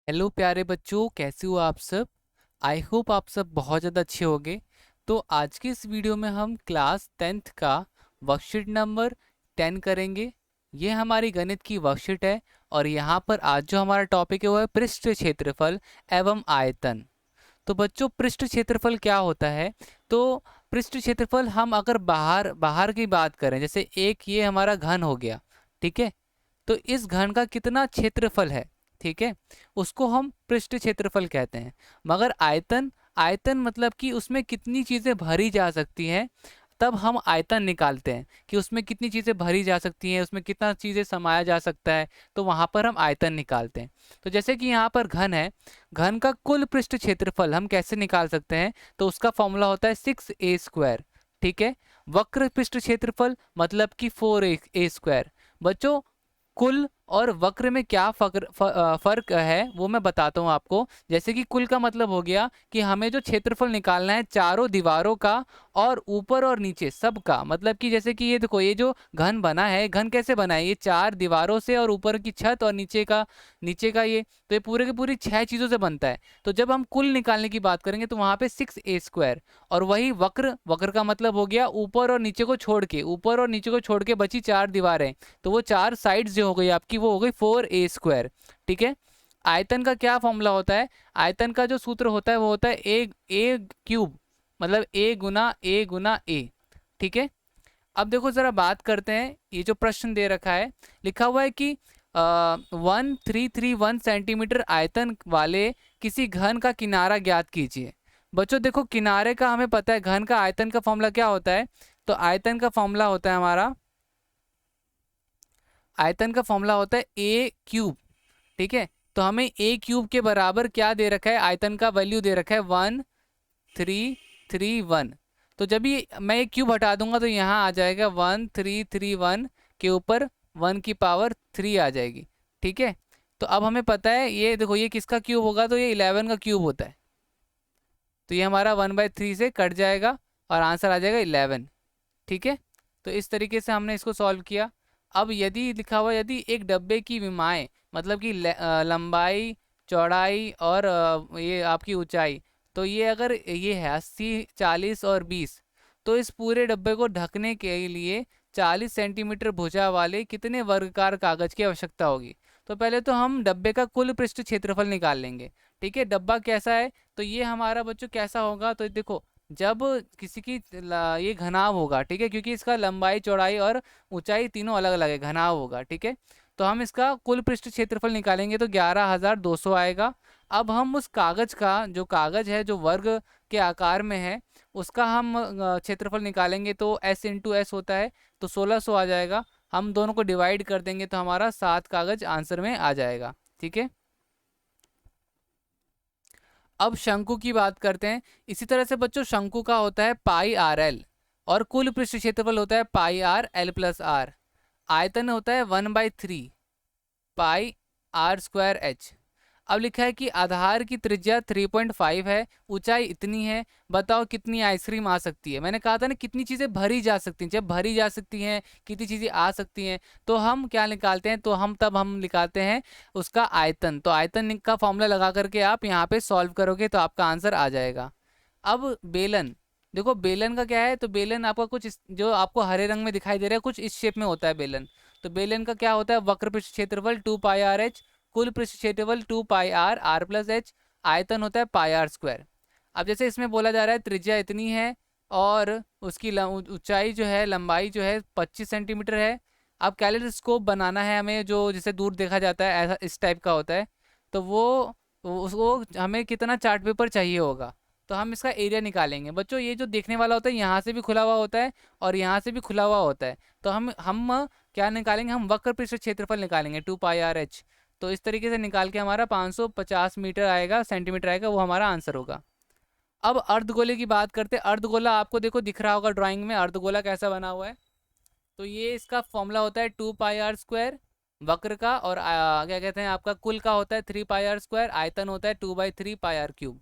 Hello प्यारे बच्चों, कैसे हो आप सब। आई होप आप सब बहुत ज़्यादा अच्छे होंगे। तो आज के इस वीडियो में हम क्लास 10th का वर्कशीट नंबर 10 करेंगे। ये हमारी गणित की वर्कशीट है और यहाँ पर आज जो हमारा टॉपिक है वो है पृष्ठ क्षेत्रफल एवं आयतन। तो बच्चों, पृष्ठ क्षेत्रफल क्या होता है? तो पृष्ठ क्षेत्रफल हम अगर बाहर बाहर की बात करें, जैसे एक ये हमारा घन हो गया, ठीक है। तो इस घन का कितना क्षेत्रफल है, ठीक है, उसको हम पृष्ठ क्षेत्रफल कहते हैं। मगर आयतन, आयतन मतलब कि उसमें कितनी चीज़ें भरी जा सकती हैं, तब हम आयतन निकालते हैं कि उसमें कितनी चीज़ें भरी जा सकती हैं, उसमें कितना चीज़ें समाया जा सकता है, तो वहाँ पर हम आयतन निकालते हैं। तो जैसे कि यहाँ पर घन है, घन का कुल पृष्ठ क्षेत्रफल हम कैसे निकाल सकते हैं? तो उसका फॉर्मूला होता है 6a², ठीक है। वक्र पृष्ठ क्षेत्रफल मतलब कि 4a²। बच्चों, कुल और वक्र में क्या फर्क है वो मैं बताता हूँ आपको। जैसे कि कुल का मतलब हो गया कि हमें जो क्षेत्रफल निकालना है चारों दीवारों का और ऊपर और नीचे सब का। मतलब कि जैसे कि ये देखो, ये जो घन बना है, घन कैसे बना है? ये चार दीवारों से और ऊपर की छत और नीचे का ये, तो ये पूरे की पूरी 6 चीज़ों से बनता है। तो जब हम कुल निकालने की बात करेंगे तो वहाँ पे 6a²। और वही वक्र, वक्र का मतलब हो गया ऊपर और नीचे को छोड़ के, ऊपर और नीचे को छोड़ के बची चार दीवारें, तो वो चार साइड्स जो हो गई आपकी वो हो गई 4a², ठीक है। आयतन का क्या फॉर्मूला होता है? आयतन का जो सूत्र होता है वो होता है a³ मतलब a गुना a, ठीक है। अब देखो जरा बात करते हैं, ये जो प्रश्न दे रखा है, लिखा हुआ है कि 1331 सेंटीमीटर आयतन वाले किसी घन का किनारा ज्ञात कीजिए। बच्चों देखो, किनारे का हमें पता है, घन का आयतन का फॉर्मूला क्या होता है? तो आयतन का फॉर्मूला होता है हमारा, आयतन का फॉर्मूला होता है a³, ठीक है। तो हमें a³ के बराबर क्या दे रखा है? आयतन का वैल्यू दे रखा है 1331। तो जब ये मैं ये क्यूब हटा दूंगा तो यहाँ आ जाएगा 1331 के ऊपर 1⁻³ आ जाएगी, ठीक है। तो अब हमें पता है, ये देखो ये किसका क्यूब होगा? तो ये 11 का क्यूब होता है। तो ये हमारा 1/3 से कट जाएगा और आंसर आ जाएगा 11, ठीक है। तो इस तरीके से हमने इसको सॉल्व किया। अब यदि लिखा हुआ, यदि एक डब्बे की विमाएं मतलब कि लंबाई, चौड़ाई और ये आपकी ऊंचाई, तो ये अगर ये है 80, 40 और 20, तो इस पूरे डब्बे को ढकने के लिए 40 सेंटीमीटर भुजा वाले कितने वर्गाकार कागज की आवश्यकता होगी? तो पहले तो हम डब्बे का कुल पृष्ठ क्षेत्रफल निकाल लेंगे, ठीक है। डब्बा कैसा है? तो ये हमारा बच्चों कैसा होगा? तो देखो, जब किसी की ये घनाव होगा, ठीक है, क्योंकि इसका लंबाई, चौड़ाई और ऊंचाई तीनों अलग अलग है, घनाव होगा, ठीक है। तो हम इसका कुल पृष्ठ क्षेत्रफल निकालेंगे तो 11,200 आएगा। अब हम उस कागज का, जो कागज है जो वर्ग के आकार में है, उसका हम क्षेत्रफल निकालेंगे तो S×S होता है, तो 1600 आ जाएगा। हम दोनों को डिवाइड कर देंगे तो हमारा 7 कागज आंसर में आ जाएगा, ठीक है। अब शंकु की बात करते हैं। इसी तरह से बच्चों, शंकु का होता है πr_l और कुल पृष्ठ क्षेत्रफल होता है πr_l+r। आयतन होता है 1/3 πr²h। अब लिखा है कि आधार की त्रिज्या 3.5 है, ऊंचाई इतनी है, बताओ कितनी आइसक्रीम आ सकती है। मैंने कहा था ना, कितनी चीज़ें भरी जा सकती हैं। जब भरी जा सकती हैं, कितनी चीज़ें आ सकती हैं, तो हम क्या निकालते हैं? तो हम निकालते हैं उसका आयतन। तो आयतन का फॉर्मूला लगा करके आप यहाँ पे सॉल्व करोगे तो आपका आंसर आ जाएगा। अब बेलन, देखो बेलन का क्या है? तो बेलन आपका कुछ जो आपको हरे रंग में दिखाई दे रहा है, कुछ इस शेप में होता है बेलन। तो बेलन का क्या होता है? वक्र पृष्ठ क्षेत्रफल 2πrh, कुल पृष्ठ क्षेत्रफल 2πr+h, आयतन होता है πr²। अब जैसे इसमें बोला जा रहा है त्रिज्या इतनी है और उसकी ऊंचाई जो है, लंबाई जो है 25 सेंटीमीटर है। अब कैलिस्कोप बनाना है हमें, जो जिसे दूर देखा जाता है, ऐसा इस टाइप का होता है। तो उसको हमें कितना चार्ट पेपर चाहिए होगा? तो हम इसका एरिया निकालेंगे। बच्चों, ये जो देखने वाला होता है यहाँ से भी खुला हुआ होता है और यहाँ से भी खुला हुआ होता है। तो हम क्या निकालेंगे? हम वक्र पृष्ठ क्षेत्रफल निकालेंगे 2πrh। तो इस तरीके से निकाल के हमारा 550 मीटर आएगा, सेंटीमीटर आएगा, वो हमारा आंसर होगा। अब अर्धगोले की बात करते हैं। अर्धगोला आपको देखो दिख रहा होगा ड्राइंग में, अर्धगोला कैसा बना हुआ है। तो ये इसका फॉर्मूला होता है 2πr² वक्र का, और क्या कहते हैं आपका, कुल का होता है 3πr², आयतन होता है 2/3 πr³।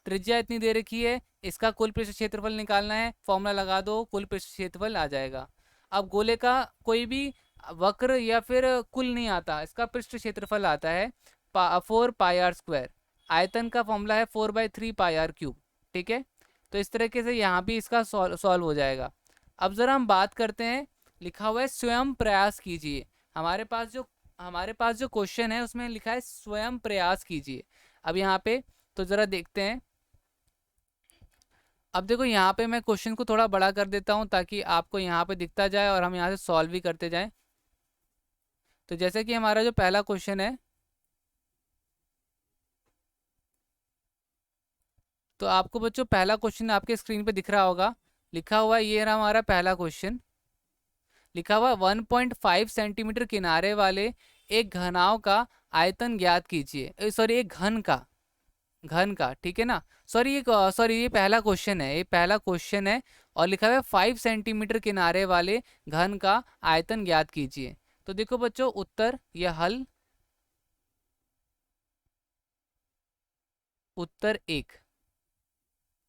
त्रिज्या इतनी दे रखी है, इसका कुल पृष्ठ क्षेत्रफल निकालना है, फॉर्मूला लगा दो, कुल पृष्ठ क्षेत्रफल आ जाएगा। अब गोले का कोई भी वक्र या फिर कुल नहीं आता, इसका पृष्ठ क्षेत्रफल आता है। 4 पाई आर स्क्वायर। आयतन का फॉर्मूला है 4/3 पाई आर क्यूब। ठीक है, तो इस तरीके से यहाँ भी इसका सॉल्व हो जाएगा। अब ज़रा हम बात करते हैं, लिखा हुआ है स्वयं प्रयास कीजिए। हमारे पास जो क्वेश्चन है उसमें लिखा है स्वयं प्रयास कीजिए। अब यहाँ पे तो ज़रा देखते हैं। अब देखो यहाँ पे मैं क्वेश्चन को थोड़ा बड़ा कर देता हूँ ताकि आपको यहाँ पे दिखता जाए और हम यहाँ से सॉल्व भी करते जाएं। तो जैसे कि हमारा जो पहला क्वेश्चन है, तो आपको बच्चों पहला क्वेश्चन आपके स्क्रीन पे दिख रहा होगा। लिखा हुआ है, ये रहा हमारा पहला क्वेश्चन। लिखा हुआ 1.5 सेंटीमीटर किनारे वाले एक घनाव का आयतन ज्ञात कीजिए। सॉरी, एक घन का ठीक है ना। सॉरी, ये पहला क्वेश्चन है, ये पहला क्वेश्चन है और लिखा हुआ है 5 सेंटीमीटर किनारे वाले घन का आयतन ज्ञात कीजिए। तो देखो बच्चों, उत्तर या हल, उत्तर 1।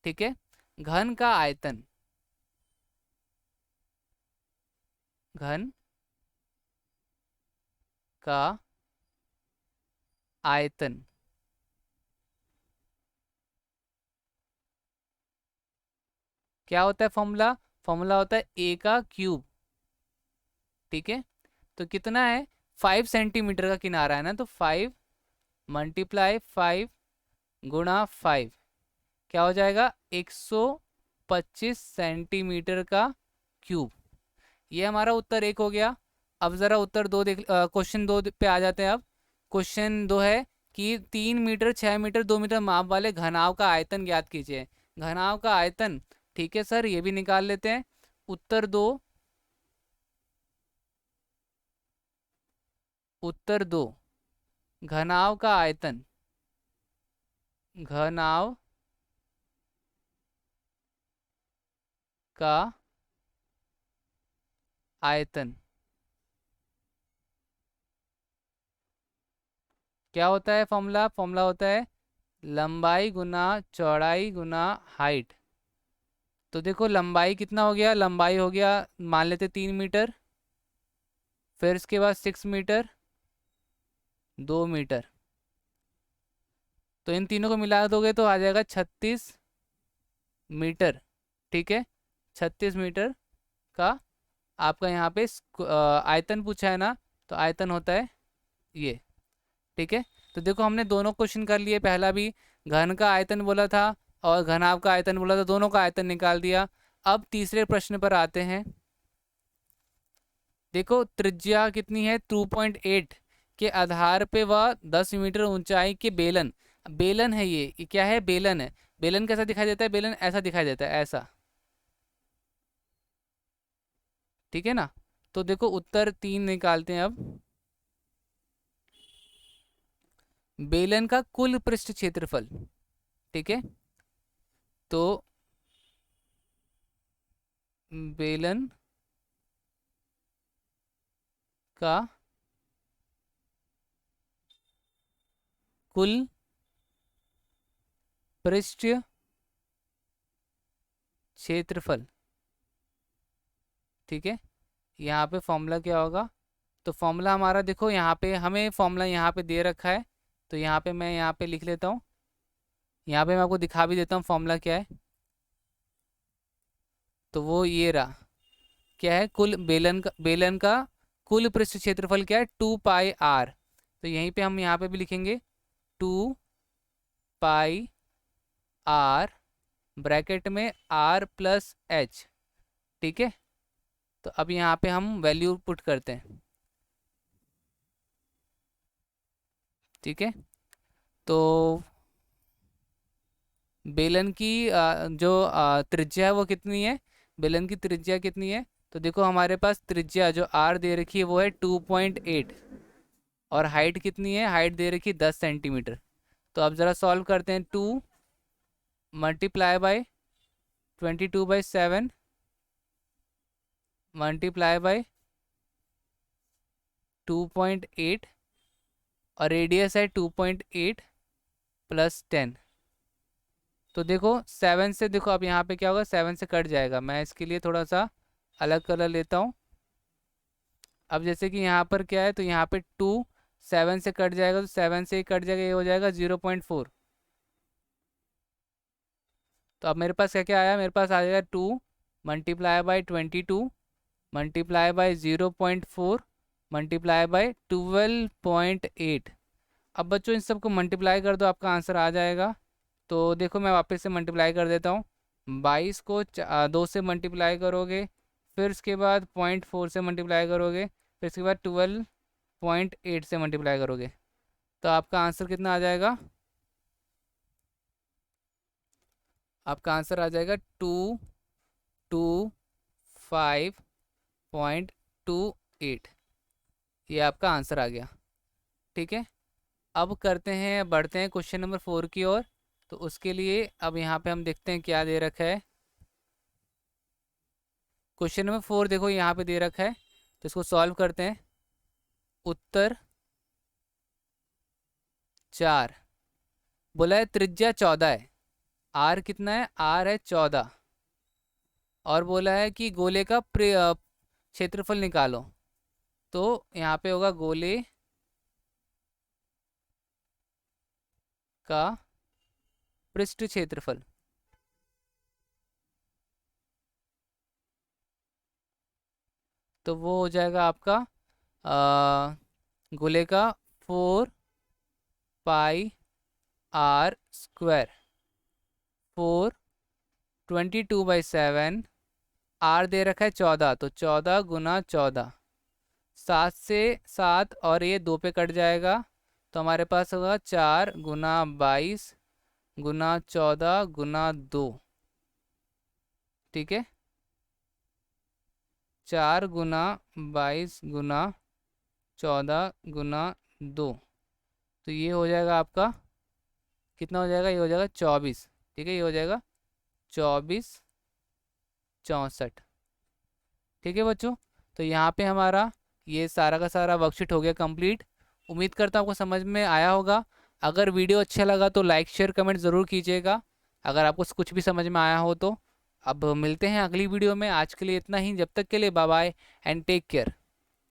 ठीक है, घन का आयतन, घन का आयतन क्या होता है? फॉर्मूला फॉर्मूला होता है ए का क्यूब। ठीक है, तो कितना है? 5 सेंटीमीटर का किनारा है ना, तो 5 मल्टीप्लाई 5 गुणा 5 क्या हो जाएगा? 125 सेंटीमीटर का क्यूब। ये हमारा उत्तर 1 हो गया। अब ज़रा उत्तर 2 देख, क्वेश्चन 2 पे आ जाते हैं। अब क्वेश्चन 2 है कि 3 मीटर 6 मीटर 2 मीटर माप वाले घनाव का आयतन ज्ञात कीजिए। घनाव का आयतन, ठीक है सर, ये भी निकाल लेते हैं। उत्तर 2, उत्तर 2, घनाव का आयतन, घनाव का आयतन क्या होता है? फॉर्मूला होता है लंबाई गुना चौड़ाई गुना हाइट। तो देखो लंबाई कितना हो गया? लंबाई हो गया, मान लेते 3 मीटर, फिर इसके बाद 6 मीटर, 2 मीटर। तो इन तीनों को मिला दोगे तो आ जाएगा 36 मीटर। ठीक है, 36 मीटर का आपका यहाँ पे आयतन पूछा है ना, तो आयतन होता है ये। ठीक है, तो देखो हमने दोनों क्वेश्चन कर लिए। पहला भी घन का आयतन बोला था और घनाभ का आयतन बोला था, दोनों का आयतन निकाल दिया। अब तीसरे प्रश्न पर आते हैं। देखो त्रिज्या कितनी है? 2.8 के आधार पे वह 10 मीटर ऊंचाई के बेलन, बेलन है ये क्या है? बेलन है। बेलन कैसा दिखाई देता है? बेलन ऐसा दिखाई देता है, ऐसा। ठीक है ना, तो देखो उत्तर 3 निकालते हैं अब। बेलन का कुल पृष्ठ क्षेत्रफल, ठीक है, तो बेलन का कुल पृष्ठ क्षेत्रफल, ठीक है, यहाँ पे फॉर्मूला क्या होगा? तो फॉर्मूला हमारा देखो यहाँ पे हमें फॉर्मूला यहाँ पे दे रखा है, तो यहाँ पे मैं यहाँ पे लिख लेता हूँ। यहाँ पे मैं आपको दिखा भी देता हूँ फॉर्मूला क्या है। तो वो ये रहा, क्या है? कुल बेलन का कुल पृष्ठ क्षेत्रफल क्या है? 2 पाई आर। तो यहीं पे हम यहाँ पे भी लिखेंगे 2 पाई आर, ब्रैकेट में आर प्लस एच। ठीक है, तो अब यहाँ पे हम वैल्यू पुट करते हैं। ठीक है, तो बेलन की जो त्रिज्या है वो कितनी है? बेलन की त्रिज्या कितनी है? तो देखो हमारे पास त्रिज्या जो आर दे रखी है वो है 2.8 और हाइट कितनी है? हाइट दे रखी 10 सेंटीमीटर। तो अब ज़रा सॉल्व करते हैं। 2 मल्टीप्लाई बाय 22/7 मल्टीप्लाई बाय 2.8 और रेडियस है 2.8 प्लस 10। तो देखो 7 से, देखो अब यहाँ पे क्या होगा? 7 से कट जाएगा। मैं इसके लिए थोड़ा सा अलग कलर लेता हूँ। अब जैसे कि यहाँ पर क्या है, तो यहाँ पे 2 7 से कट जाएगा तो 7 से ही कट जाएगा, ये हो जाएगा 0.4। तो अब मेरे पास क्या क्या आया, मेरे पास आ जाएगा 2 multiply by 22 multiply by 0.4 multiply by 12.8। अब बच्चों इन सबको मल्टीप्लाई कर दो, आपका आंसर आ जाएगा। तो देखो मैं वापस से मल्टीप्लाई कर देता हूँ। 22 को 2 से मल्टीप्लाई करोगे, फिर उसके बाद 0.4 से मल्टीप्लाई करोगे, फिर उसके बाद 12.8 से मल्टीप्लाई करोगे, तो आपका आंसर कितना आ जाएगा, आपका आंसर आ जाएगा 225.28। ये आपका आंसर आ गया। ठीक है, अब करते हैं, बढ़ते हैं क्वेश्चन नंबर 4 की ओर। तो उसके लिए अब यहाँ पे हम देखते हैं क्या दे रखा है। क्वेश्चन नंबर 4 देखो यहाँ पे दे रखा है, तो इसको सॉल्व करते हैं। उत्तर 4, बोला है त्रिज्या 14 है, आर कितना है, आर है 14, और बोला है कि गोले का क्षेत्रफल निकालो। तो यहाँ पे होगा गोले का पृष्ठ क्षेत्रफल। तो वो हो जाएगा आपका गोले का 4πr²। 4/22/7, आर दे रखा है 14, तो 14 गुना 14, 7 से 7 और ये 2 पे कट जाएगा, तो हमारे पास होगा 4 गुना 22 गुना 14 गुना 2। ठीक है, 4 गुना 22 गुना 14 गुना 2, तो ये हो जाएगा आपका कितना हो जाएगा, ये हो जाएगा 24। ठीक है, ये हो जाएगा 24 64। ठीक है बच्चों, तो यहाँ पे हमारा ये सारा का सारा वर्कशीट हो गया कंप्लीट। उम्मीद करता हूँ आपको समझ में आया होगा। अगर वीडियो अच्छा लगा तो लाइक शेयर कमेंट ज़रूर कीजिएगा, अगर आपको कुछ भी समझ में आया हो तो। अब मिलते हैं अगली वीडियो में, आज के लिए इतना ही, जब तक के लिए bye bye and take care.